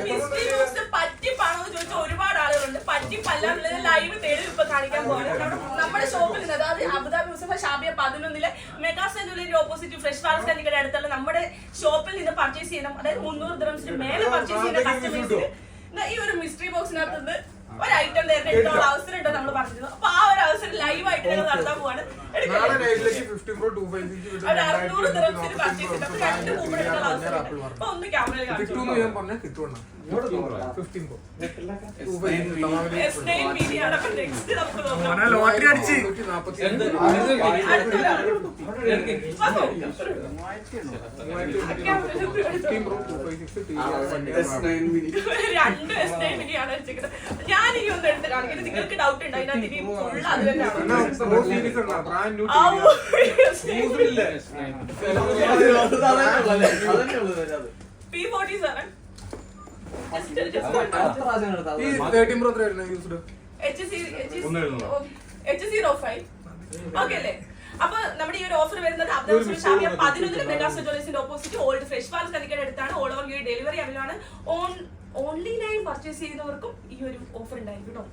Mystery box പറ്റിപ്പാണോ എന്ന് ചോദിച്ചാൽ ഒരുപാട് ആളുകളുണ്ട്. പറ്റിപ്പല്ലാന്നുള്ളത് ലൈവ് തെളിവ് ഇപ്പൊ കാണിക്കാൻ പോകുന്നത് നമ്മുടെ ഷോപ്പിൽ നിന്ന്. അതായത് അബുദാബി മുസഫ ഷാബിയ 11 മെഗാ സെന്റുലറിന്റെ ഓപ്പോസിറ്റ് ഫ്രഷ് ഫാസ്റ്റ് കല്ലിക്കട അടുത്തുള്ള നമ്മുടെ ഷോപ്പിൽ നിന്ന് പർച്ചേസ് ചെയ്യണം. അതായത് 300 ദിർഹംസിന് മേലെ പർച്ചേസ് ചെയ്യുന്ന കസ്റ്റമേഴ്സിന് ഈ ഒരു മിസ്റ്ററി ബോക്സിനകത്ത് ഒരു ഐറ്റം നേരത്തെ എടുത്തുള്ള അവസരം ഉണ്ടോ നമ്മൾ പറഞ്ഞിരുന്നു. അപ്പൊ ആ ഒരു അവസരം ലൈവായിട്ട് ഞങ്ങൾ നടത്താൻ പോവാണ്. 600 ദിർഹംസിന് പർച്ചേസ് ചെയ്ത് അപ്പൊ 2 കൂടെ എടുത്തുള്ള അവസരം. അപ്പൊ ഒന്ന് ക്യാമറയിൽ കാണിച്ചു ലോട്ടറി അടിച്ച് ഞാനിനി ഒന്ന് എടുത്ത് കാണിക്കുന്നത്. നിങ്ങൾക്ക് ഡൗട്ട് ഉണ്ട് അതിനകത്ത് ഇനി ഫുൾ അത് തന്നെയാണ്. P47 H05 ഓക്കെ അല്ലേ? അപ്പൊ നമ്മുടെ ഈ ഒരു ഓഫർ വരുന്നത് അബുദാബി ഷാബിയ 11 മെഗാ ജ്വല്ലേഴ്സിന്റെ ഓപ്പോസിറ്റ് ഓൾഡ് ഫ്രഷ് ഫാൽസ് കല്ലിക്കട അടുത്താണ്. All over U delivery available ആണ്. ഓൺലൈനായി പർച്ചേസ് ചെയ്യുന്നവർക്കും ഈ ഒരു ഓഫർ ഉണ്ടായിരിക്കും കേട്ടോ.